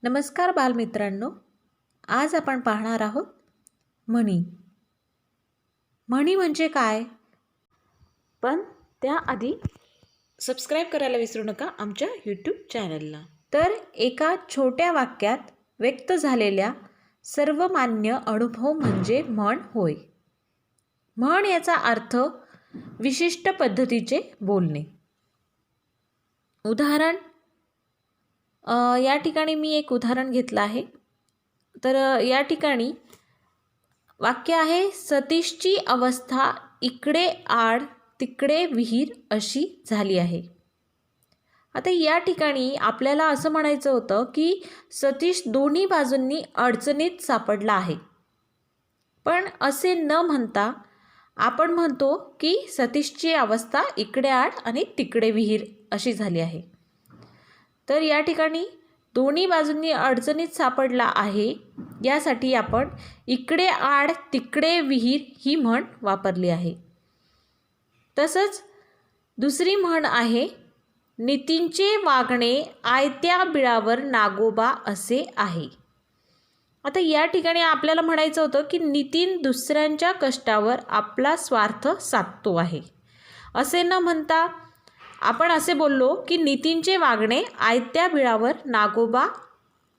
नमस्कार बालमित्रांनो, आज आपण पाहणार आहोत म्हणी. म्हणी म्हणजे काय? पण त्याआधी सबस्क्राईब करायला विसरू नका आमच्या यूट्यूब चॅनलला. तर एका छोट्या वाक्यात व्यक्त झालेल्या सर्वमान्य अनुभव म्हणजे म्हण होय. म्हण याचा अर्थ विशिष्ट पद्धतीचे बोलणे. उदाहरण, या ठिकाणी मी एक उदाहरण घेतलं आहे. तर या ठिकाणी वाक्य आहे, सतीशची अवस्था इकडे आड तिकडे विहीर अशी झाली आहे. आता या ठिकाणी आपल्याला असं म्हणायचं होतं की सतीश दोन्ही बाजूंनी अडचणीत सापडला आहे. पण असे न म्हणता आपण म्हणतो की सतीशची अवस्था इकडे आड आणि तिकडे विहीर अशी झाली आहे. तर या ठिकाणी दोन्ही बाजूंनी अडचणीत सापडला आहे यासाठी आपण इकडे आड तिकडे विहीर ही म्हण वापरली आहे. तसंच दुसरी म्हण आहे, नितीनचे वागणे आयत्या बिळावर नागोबा असे आहे. आता या ठिकाणी आपल्याला म्हणायचं होतं की नितीन दुसऱ्यांच्या कष्टावर आपला स्वार्थ साधतो आहे. असे न म्हणता आपण असे बोललो की नितीनचे वागणे आयत्या बिळावर नागोबा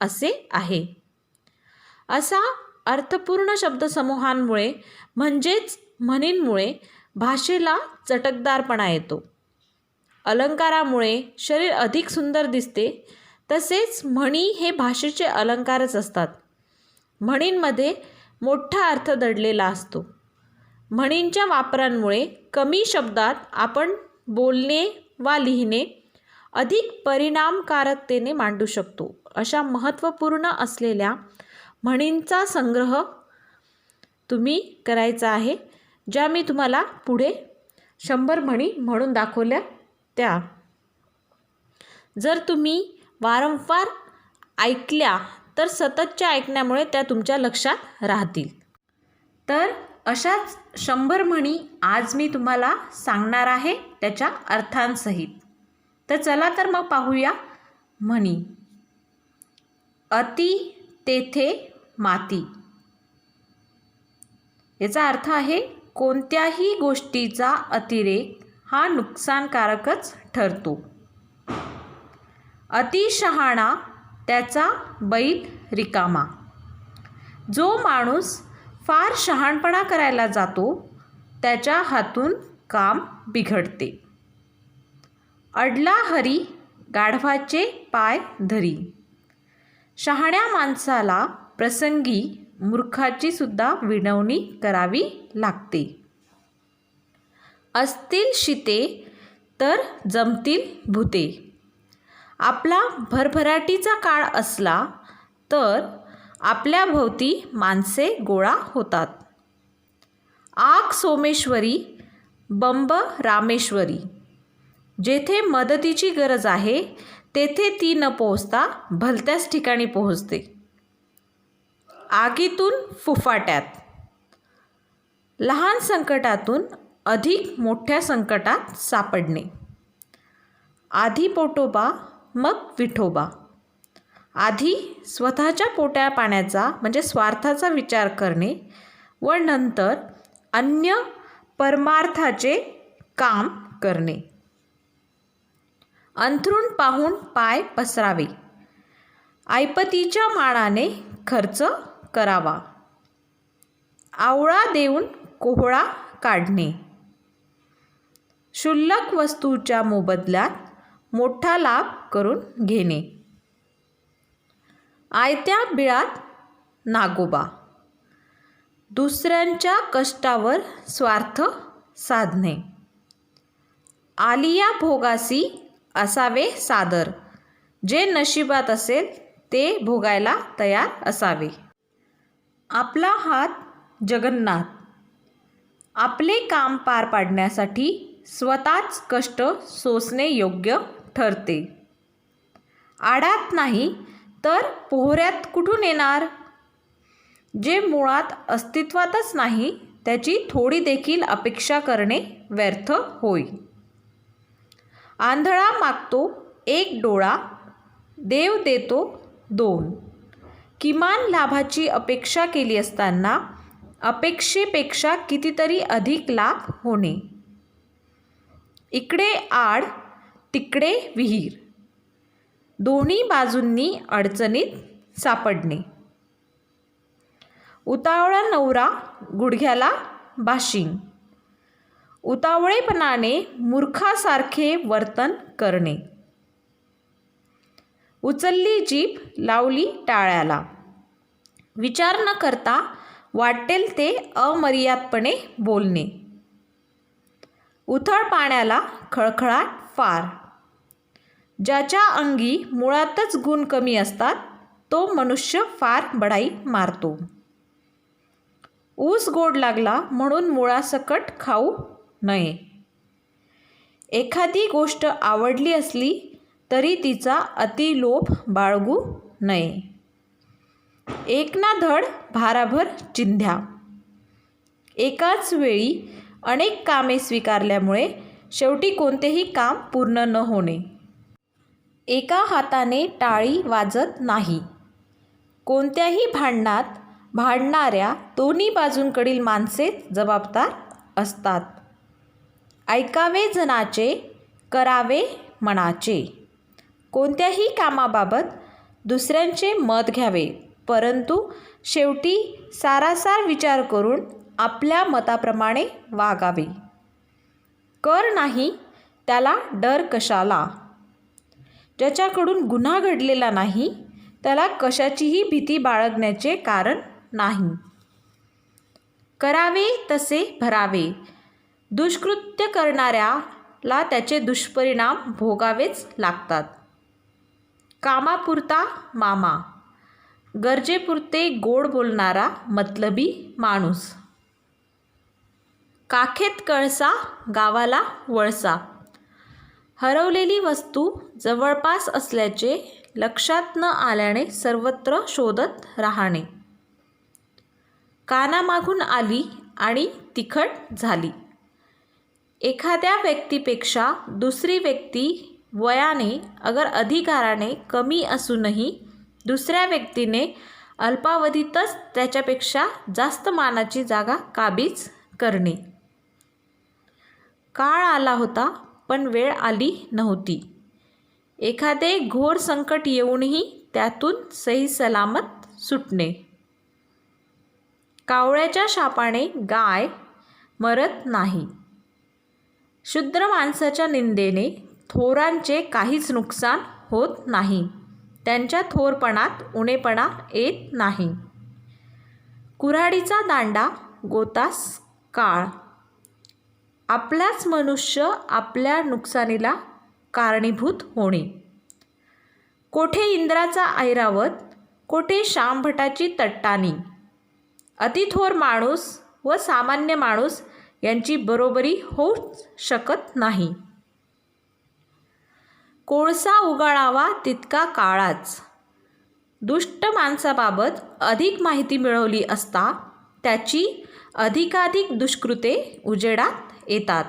असे आहे. असा अर्थपूर्ण शब्दसमूहांमुळे म्हणजेच म्हणींमुळे भाषेला चटकदारपणा येतो. अलंकारामुळे शरीर अधिक सुंदर दिसते. तसेच म्हणी हे भाषेचे अलंकारच असतात. म्हणींमध्ये मोठा अर्थ दडलेला असतो. म्हणींच्या वापरांमुळे कमी शब्दात आपण बोलणे वा लिहिणे अधिक परिणामकारकतेने मांडू शकतो. अशा महत्त्वपूर्ण असलेल्या म्हणींचा संग्रह तुम्ही करायचा आहे, ज्या मी तुम्हाला पुढे 100 म्हणी म्हणून दाखवल्या त्या. जर तुम्ही वारंवार ऐकल्या तर सततच्या ऐकण्यामुळे त्या तुमच्या लक्षात राहतील. तर अशाच 100 म्हणी आज मी तुम्हाला सांगणार आहे त्याच्या अर्थांसहित. तर चला तर मग पाहूया म्हणी. अति तेथे माती. याचा अर्थ आहे कोणत्याही गोष्टीचा अतिरेक हा नुकसानकारकच ठरतो. अतिशहाणा त्याचा बैल रिकामा. जो माणूस फार शहाणपणा करायला जातो त्याच्या हातून काम बिघडते. अडला हरी गाढवाचे पाय धरी. शहाण्या माणसाला प्रसंगी मूर्खाची सुद्धा विनवणी करावी लागते. असतील शिते तर जमतील भुते. आपला भरभराटीचा काळ असला तर आपल्या भोवती माणसे गोळा होतात. आग सोमेश्वरी बंब रामेश्वरी. जेथे मदतीची गरज आहे तेथे ती न पोहोचता भलत्याच ठिकाणी पोहोचते. आगीतून फुफाट्यात. लहान संकटातून अधिक मोठ्या संकटात सापडणे. आधी पोटोबा मग विठोबा. आधी स्वतःच्या पोट्या पाण्याचा म्हणजे स्वार्थाचा विचार करणे व नंतर अन्य परमार्थाचे काम करणे. अंथरूण पाहून पाय पसरावे. ऐपतीच्या मानाने खर्च करावा. आवळा देऊन कोहळा काढणे. क्षुल्लक वस्तूच्या मोबदल्यात मोठा लाभ करून घेणे. आयत्या बिळात नागोबा. दुसऱ्यांच्या कष्टावर स्वार्थ साधणे. आलिया भोगासी असावे सादर. जे नशिबात असेल ते भोगायला तयार असावे. आपला हात जगन्नाथ. आपले काम पार पाडण्यासाठी स्वतःच कष्ट सोसणे योग्य ठरते. आडात नाही तर पोहऱ्यात कुठून येणार. जे मुळात अस्तित्वातच नाही त्याची थोडी देखील अपेक्षा करणे व्यर्थ होय. आंधळा मागतो एक डोळा, देव देतो 2. किमान लाभाची अपेक्षा केली असताना अपेक्षेपेक्षा कितीतरी अधिक लाभ होणे. इकडे आड तिकडे विहीर, दोन्ही बाजूंनी अडचणीत सापडणे. उतावळा नवरा गुडघ्याला बाशिंग, उतावळेपणाने मूर्खासारखे वर्तन करणे. उचलली जीभ लावली टाळ्याला, विचार न करता वाटेल ते अमर्यादपणे बोलणे. उथळ पाण्याला खळखळाट फार, ज्याच्या अंगी मुळातच गुण कमी असतात तो मनुष्य फार बढाई मारतो. ऊस गोड लागला म्हणून मुळासकट खाऊ नये. एखादी गोष्ट आवडली असली तरी तिचा अतिलोभ बाळगू नये. एक ना धड भाराभर चिंध्या, एकाच वेळी अनेक कामे स्वीकारल्यामुळे शेवटी कोणतेही काम पूर्ण न होणे. एका हाताने टाळी वाजत नाही. कोणत्याही भांडणात भांडणाऱ्या दोन्ही बाजूंकडील माणसे जबाबदार असतात. ऐकावे जनाचे, करावे मनाचे. कोणत्याही कामाबाबत दुसऱ्यांचे मत घ्यावे, परंतु शेवटी सारासार विचार करून आपल्या मताप्रमाणे वागावे. कर नाही त्याला डर कशाला. ज्याच्याकडून गुन्हा घडलेला नाही त्याला कशाचीही भीती बाळगण्याचे कारण नाही. करावे तसे भरावे. दुष्कृत्य करणाऱ्याला त्याचे दुष्परिणाम भोगावेच लागतात. कामापुरता मामा, गरजेपुरते गोड बोलणारा मतलबी माणूस. काखेत कळसा गावाला वळसा. हरवलेली वस्तू जवळपास असल्याचे लक्षात न आल्याने सर्वत्र शोधत राहणे. कानामागून आली आणि तिखट झाली. एखाद्या व्यक्तीपेक्षा दुसरी व्यक्ती वयाने अगर अधिकाराने कमी असूनही दुसऱ्या व्यक्तीने अल्पावधीतच त्याच्यापेक्षा जास्त मानाची जागा काबीज करणे. काळ आला होता पण वेळ आली नव्हती. एखादे घोर संकट येऊनही त्यातून सही सलामत सुटणे. कावळ्याच्या शापाने गाय मरत नाही. शूद्र माणसाच्या निंदेने थोरांचे काहीच नुकसान होत नाही. त्यांच्या थोरपणात उणेपणा येत नाही. कुऱ्हाडीचा दांडा गोतास काळ. आपलाच मनुष्य आपल्या नुकसानीला कारणीभूत होणे. कोठे इंद्राचा ऐरावत, कोठे शामभटाची तट्टानी. अतिथोर माणूस व सामान्य माणूस यांची बरोबरी होऊच शकत नाही. कोळसा उगाळावा तितका काळाच. दुष्ट माणसाबाबत अधिक माहिती मिळवली असता त्याची अधिकाधिक दुष्कृते उजेडात येतात.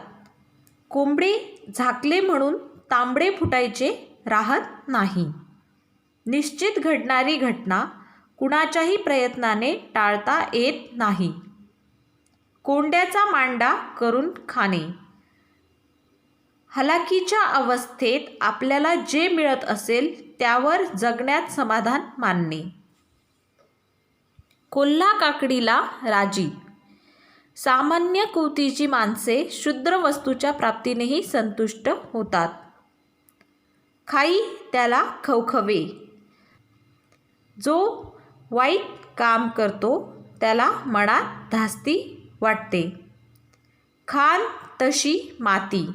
कोंबडे झाकले म्हणून तांबडे फुटायचे राहत नाही. निश्चित घडणारी घटना कुणाच्याही प्रयत्नाने टाळता येत नाही. कोंड्याचा मांडा करून खाणे. हलाखीच्या अवस्थेत आपल्याला जे मिळत असेल त्यावर जगण्यात समाधान मानणे. कोल्हा काकडीला राजी. सामान्य कुवतीची माणसे क्षुद्र वस्तूच्या प्राप्तीनेही संतुष्ट होतात. खाई त्याला खवखवे. जो वाईट काम करतो त्याला मनात धास्ती वाटते. खान तशी माती,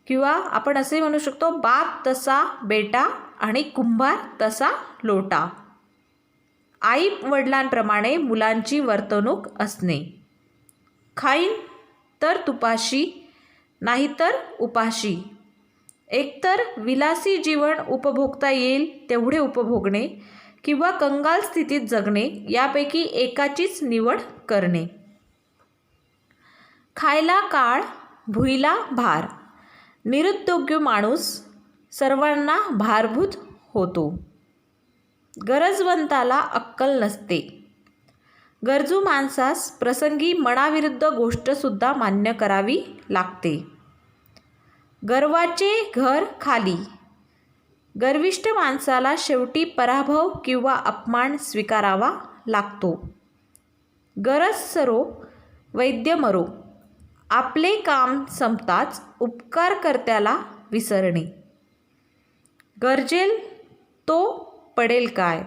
किंवा आपण असे म्हणू शकतो बाप तसा बेटा आणि कुंभार तसा लोटा. आई वडिलांप्रमाणे मुलांची वर्तणूक असणे. खाईन तर तुपाशी, नाहीतर उपाशी. एकतर विलासी जीवन उपभोगता येईल तेवढे उपभोगणे किंवा कंगाल स्थितीत जगणे यापैकी एकाचीच निवड करणे. खायला काळ, भुईला भार. निरुद्योगी माणूस सर्वांना भारभूत होतो. गरजवंताला अक्कल नसते. गरजू माणसास प्रसंगी मनाविरुद्ध गोष्टसुद्धा मान्य करावी लागते. गर्वाचे घर खाली. गर्विष्ठ माणसाला शेवटी पराभव किंवा अपमान स्वीकारावा लागतो. गरज सरो वैद्य मरो. आपले काम संपताच उपकारकर्त्याला विसरणे. गरजेल तो पडेल काय.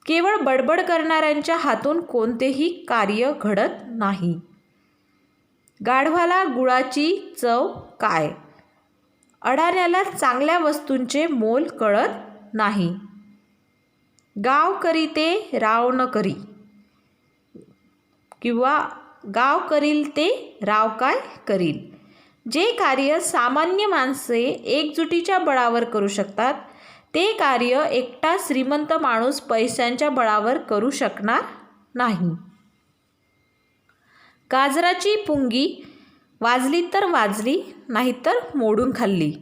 केवळ बडबड करणाऱ्यांच्या हातून कोणतेही कार्य घडत नाही. गाढवाला गुळाची चव काय. अडाण्याला चांगल्या वस्तूंचे मोल कळत नाही. गाव करी ते राव न करी किंवा गाव करील ते राव काय करील. जे कार्य सामान्य माणसे एकजुटीच्या बळावर करू शकतात ते कार्य एकटा श्रीमंत माणूस पैशांच्या बळावर करू शकणार नाही. गाजराची पुंगी वाजली तर वाजली, नाहीतर मोडून खाल्ली.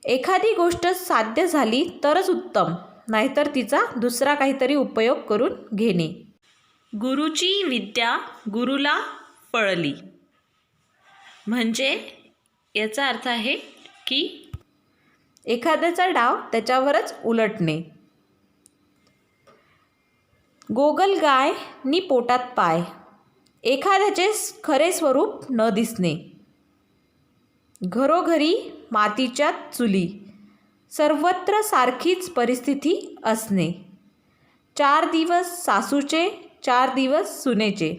एखादी गोष्ट साध्य झाली तरच उत्तम, नाहीतर तिचा दुसरा काहीतरी उपयोग करून घेणे. गुरुची विद्या गुरुला पळली. म्हणजे याचा अर्थ आहे की एखाद्याचा डाव त्याच्यावरच उलटणे. गोगलगाय नि पोटात पाय. एखाद्याचे खरे स्वरूप न दिसणे. घरोघरी मातीच्या चुली. सर्वत्र सारखीच परिस्थिती असणे. 4 दिवस सासूचे, 4 दिवस सुनेचे.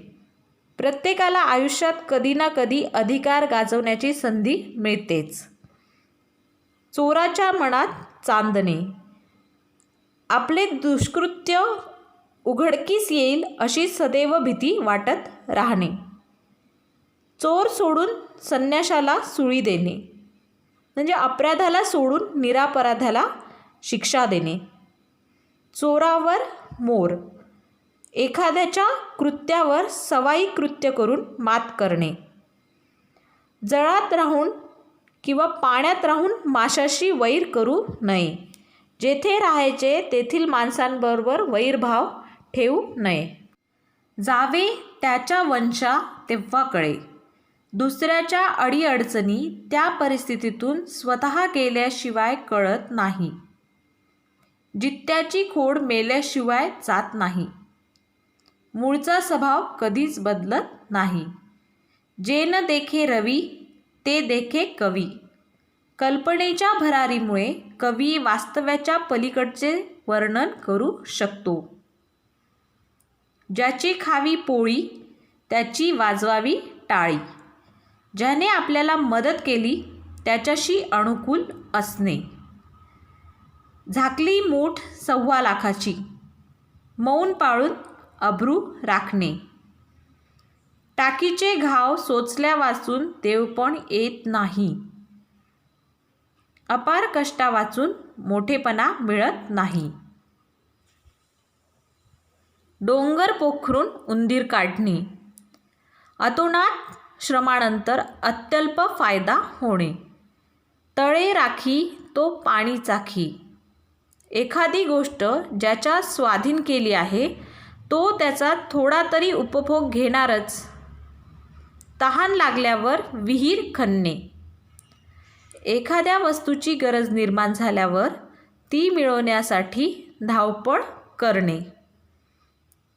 प्रत्येकाला आयुष्यात कधी ना कधी अधिकार गाजवण्याची संधी मिळतेच. चोराच्या मनात चांदणे. आपले दुष्कृत्य उघडकीस येईल अशी सदैव भीती वाटत राहणे. चोर सोडून संन्याशाला सुळी देणे. म्हणजे अपराधाला सोडून निरपराधाला शिक्षा देणे. चोरावर मोर. एखाद्याच्या कृत्यावर सवाई कृत्य करून मात करणे. जळात राहून किंवा पाण्यात राहून माशाशी वैर करू नये. जेथे राहायचे तेथील माणसांबरोबर वैरभाव ठेवू नये. जावे त्याच्या वंशा तेव्हा कळे. दुसऱ्याच्या अडीअडचणी त्या परिस्थितीतून स्वतः गेल्याशिवाय कळत नाही. जित्याची खोड मेल्याशिवाय जात नाही. मूळचा स्वभाव कधीच बदलत नाही. जे न देखे रवी ते देखे कवी. कल्पनेच्या भरारीमुळे कवी वास्तव्याच्या पलीकडचे वर्णन करू शकतो. ज्याची खावी पोळी त्याची वाजवावी टाळी. ज्याने आपल्याला मदत केली त्याच्याशी अनुकूल असणे. झाकली मूठ 1.25 लाखाची. मौन पाळून अब्रू राखणे. टाकीचे घाव सोचल्या वाचून देवपण येत नाही. अपार कष्टा वाचून मोठेपणा मिळत नाही. डोंगर पोखरून उंदीर काढणे. अतोनात श्रमानंतर अत्यल्प फायदा होणे. तळे राखी तो पाणी चाखी. एखादी गोष्ट ज्याच्या स्वाधीन केली आहे तो त्याचा थोडा तरी उपभोग घेणारच. तहान लागल्यावर विहीर खणणे. एखाद्या वस्तूची गरज निर्माण झाल्यावर ती मिळवण्यासाठी धावपळ करणे.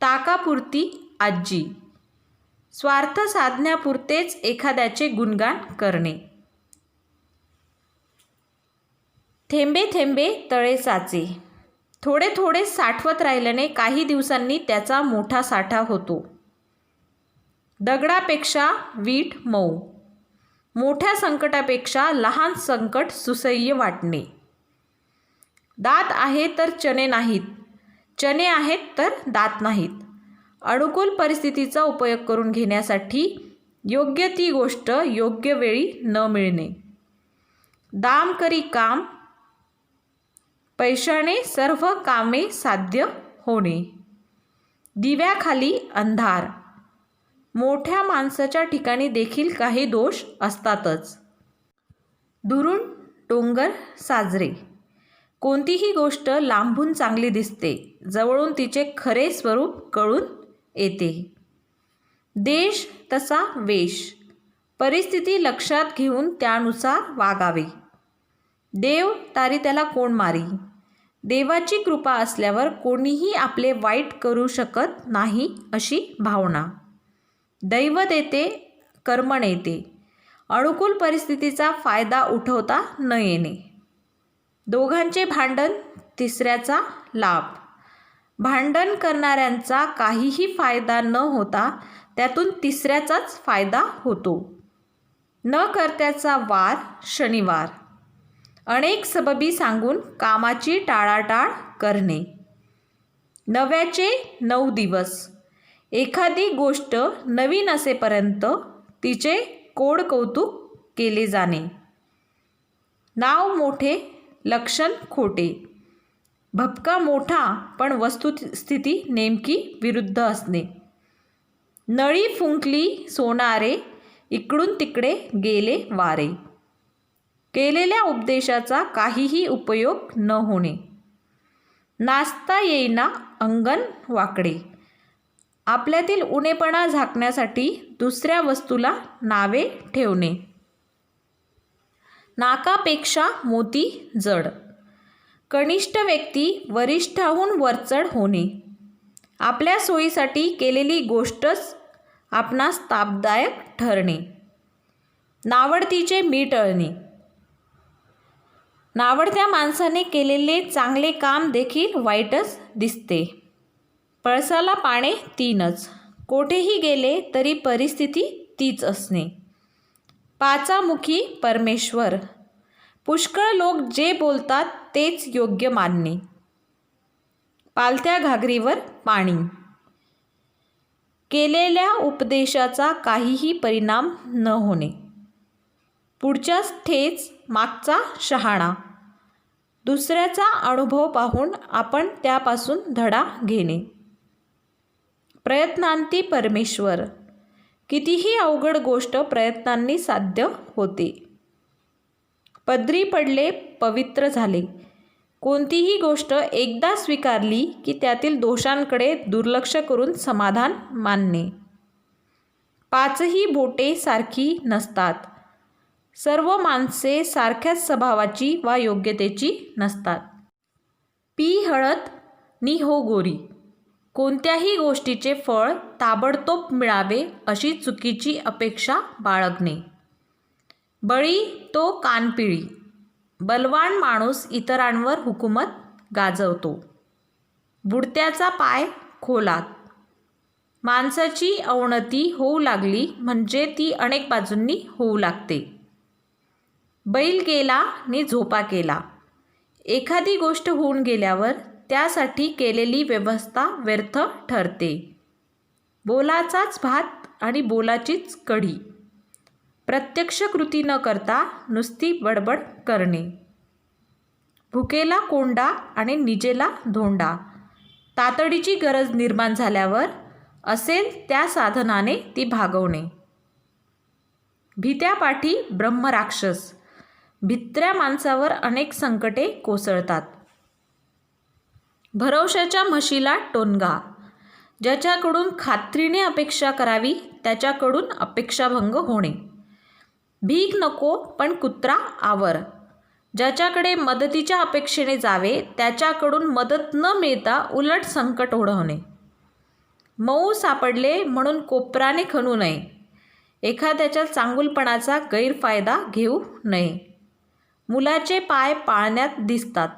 ताकापुरती आजी. स्वार्थ साधण्यापुरतेच एखाद्याचे गुणगान करणे. थेंबे थेंबे तळे साचे. थोडे थोडे साठवत राहिल्याने काही दिवसांनी त्याचा मोठा साठा होतो. दगडापेक्षा वीट मऊ. मोठ्या संकटापेक्षा लहान संकट सुसह्य वाटणे. दात आहे तर चणे नाहीत, चणे आहेत तर दात नाहीत. अनुकूल परिस्थितीचा उपयोग करून घेण्यासाठी योग्य ती गोष्ट योग्य वेळी न मिळणे. दाम करी काम. पैशाने सर्व कामे साध्य होणे. दिव्याखाली अंधार. मोठ्या माणसाच्या ठिकाणी देखील काही दोष असतातच. दुरून डोंगर साजरे. कोणतीही गोष्ट लांबून चांगली दिसते, जवळून तिचे खरे स्वरूप कळून येते. देश तसा वेश, परिस्थिती लक्षात घेऊन त्यानुसार वागावे. देव तारी त्याला कोण मारी. देवाची कृपा असल्यावर कोणीही आपले वाईट करू शकत नाही अशी भावना. दैव देते, कर्म नेते. अनुकूल परिस्थितीचा फायदा उठवता न येणे. दोघांचे भांडण, तिसऱ्याचा लाभ. भांडण करणाऱ्यांचा काहीही फायदा न होता त्यातून तिसऱ्याचाच फायदा होतो. न करत्याचा वार शनिवार. अनेक सबबी सांगून कामाची टाळाटाळ करणे. नव्याचे 9 दिवस. एखादी गोष्ट नवीन असेपर्यंत तिचे कोड कौतुक केले जाणे. नाव मोठे, लक्षण खोटे. भपका मोठा पण वस्तुस्थिती नेमकी विरुद्ध असणे. नळी फुंकली सोनारे, इकडून तिकडे गेले वारे. केलेल्या उपदेशाचा काहीही उपयोग न होणे. नाचता येईना अंगण वाकडे. आपल्यातील उणेपणा झाकण्यासाठी दुसऱ्या वस्तूला नावे ठेवणे. नाकापेक्षा मोती जड. कनिष्ठ व्यक्ती वरिष्ठाहून वरचढ होणे. आपल्या सोयीसाठी केलेली गोष्टच आपणास तापदायक ठरणे. नावडतीचे मीठ अळणे. नावडत्या माणसाने केलेले चांगले काम देखील वाईटच दिसते. पळसाला पाने 3च. कोठेही गेले तरी परिस्थिती तीच असणे. पाचामुखी परमेश्वर. पुष्कळ लोक जे बोलतात तेच योग्य मानणे. पालत्या घागरीवर पाणी. केलेल्या उपदेशाचा काहीही परिणाम न होणे. पुढच्याच ठेच मागचा शहाणा. दुसऱ्याचा अनुभव पाहून आपण त्यापासून धडा घेणे. प्रयत्नांती परमेश्वर. कितीही अवघड गोष्ट प्रयत्नांनी साध्य होते. पदरी पडले, पवित्र झाले. कोणतीही गोष्ट एकदा स्वीकारली की त्यातील दोषांकडे दुर्लक्ष करून समाधान मानणे. 5ही बोटे सारखी नसतात. सर्व माणसे सारख्याच स्वभावाची वा योग्यतेची नसतात. पी हळद नि हो गोरी. कोणत्याही गोष्टीचे फळ ताबडतोब मिळावे अशी चुकीची अपेक्षा बाळगणे. बळी तो कानपिळी. बलवान माणूस इतरांवर हुकूमत गाजवतो. बुडत्याचा पाय खोलात. माणसाची अवनती होऊ लागली म्हणजे ती अनेक बाजूंनी होऊ लागते. बैल गेला नि झोपा केला. एखादी गोष्ट होऊन गेल्यावर त्यासाठी केलेली व्यवस्था व्यर्थ ठरते. बोलाचाच भात आणि बोलाचीच कढी. प्रत्यक्ष कृती न करता नुसती बडबड करणे. भुकेला कोंडा आणि निजेला धोंडा. तातडीची गरज निर्माण झाल्यावर असेल त्या साधनाने ती भागवणे. भित्यापाठी ब्रह्मराक्षस. भित्र्या माणसावर अनेक संकटे कोसळतात. भरवशाच्या म्हशीला टोनगा. ज्याच्याकडून खात्रीने अपेक्षा करावी त्याच्याकडून अपेक्षाभंग होणे. भीक नको पण कुत्रा आवर. ज्याच्याकडे मदतीच्या अपेक्षेने जावे त्याच्याकडून मदत न मिळता उलट संकट ओढवणे. मऊ सापडले म्हणून कोपराने खणू नये. एखाद्याच्या चांगुलपणाचा गैरफायदा घेऊ नये. मुलाचे पाय पाळण्यात दिसतात.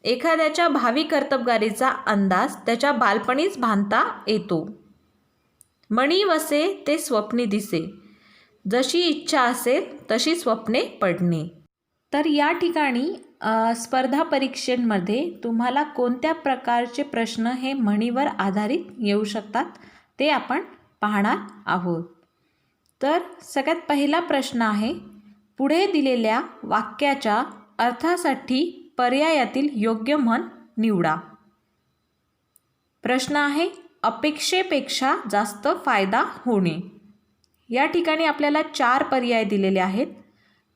एखाद्याच्या भावी कर्तबगारीचा अंदाज त्याच्या बालपणीच बांधता येतो. मणी वसे ते स्वप्नी दिसे. जशी इच्छा असेल तशी स्वप्ने पडणे. तर या ठिकाणी स्पर्धा परीक्षेमध्ये तुम्हाला कोणत्या प्रकारचे प्रश्न हे म्हणीवर आधारित येऊ शकतात ते आपण पाहणार आहोत. तर सगळ्यात पहिला प्रश्न आहे, पुढे दिलेल्या वाक्याच्या अर्थासाठी पर्यायातील योग्य म्हण निवडा. प्रश्न आहे, अपेक्षेपेक्षा जास्त फायदा होणे. या ठिकाणी आपल्याला 4 पर्याय दिलेले आहेत.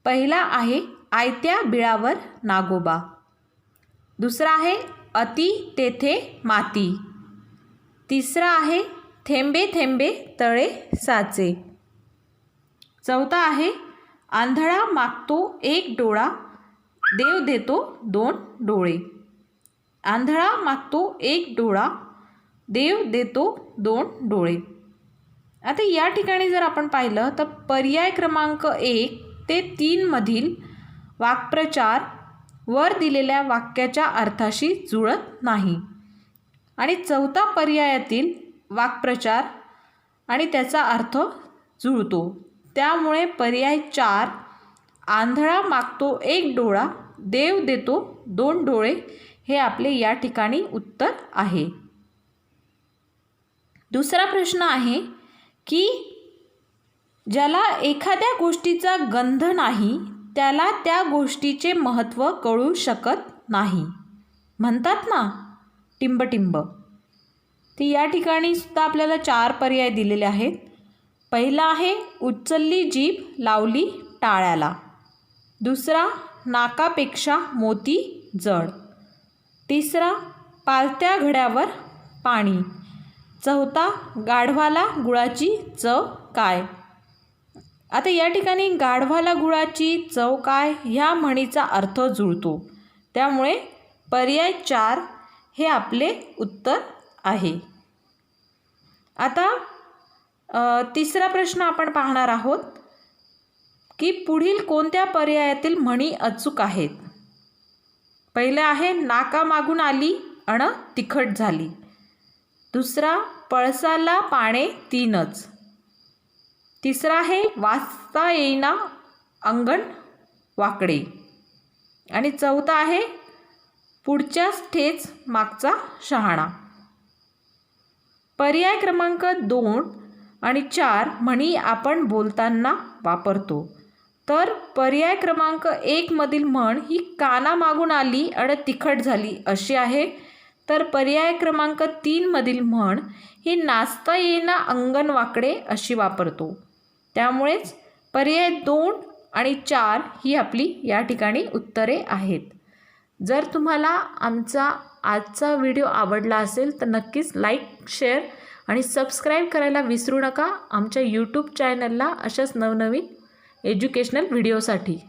पहिला आहे, आयत्या बिळावर नागोबा. दुसरा आहे अति तेथे माती. तिसरा आहे थेंबे थेंबे तळे साचे. चौथा आहे आंधळा मागतो एक डोळा, देव देतो दोन डोळे. आंधळा मागतो एक डोळा, देव देतो दोन डोळे. आता या ठिकाणी जर आपण पाहिलं तर पर्याय क्रमांक 1 ते 3 मधील वाक्प्रचार वर दिलेल्या वाक्याच्या अर्थाशी जुळत नाही आणि चौथा पर्यायातील वाक्प्रचार आणि त्याचा अर्थ जुळतो. त्यामुळे पर्याय 4 आंधळा मागतो एक डोळा, देव देतो दोन डोळे हे आपले या ठिकाणी उत्तर आहे. दुसरा प्रश्न आहे की ज्याला एखाद्या गोष्टीचा गंध नाही त्याला त्या गोष्टीचे महत्त्व कळू शकत नाही. म्हणतात ना टिंबटिंब. ती या ठिकाणी सुद्धा आपल्याला 4 पर्याय दिलेले आहेत. पहिला आहे उचलली जीभ लावली टाळ्याला. दुसरा नाकापेक्षा मोती जड. तिसरा पालत्या घड्यावर पाणी. चौथा गाढवाला गुळाची चव काय. आता या ठिकाणी गाढवाला गुळाची चव काय ह्या म्हणीचा अर्थ जुळतो. त्यामुळे पर्याय 4 हे आपले उत्तर आहे. आता तिसरा प्रश्न आपण पाहणार आहोत की पुढील कोणत्या पर्यायातील म्हणी अचूक आहेत. पहिलं आहे नाकामागून आली अन तिखट झाली. दुसरा पळसाला पाने तीनच. तिसरा आहे वाचता येईना अंगण वाकडे. आणि चौथा आहे पुढच्याच ठेच मागचा शहाणा. पर्याय क्रमांक 2 आणि 4 म्हणी आपण बोलताना वापरतो. तर पर्याय क्रमांक 1 मधील म्हण ही कानामागून आली आणि तिखट झाली अशी आहे. तर पर्याय क्रमांक 3 मधील म्हण ही नाचता येईना अंगण वाकडे अशी वापरतो. त्यामुळेच पर्याय 2 आणि 4 ही आपली या ठिकाणी उत्तरे आहेत. जर तुम्हाला आमचा आजचा व्हिडिओ आवडला असेल तर नक्कीच लाईक, शेअर आणि सबस्क्राईब करायला विसरू नका आमच्या यूट्यूब चॅनलला अशाच नवनवीन एज्युकेशनल व्हिडिओसाठी.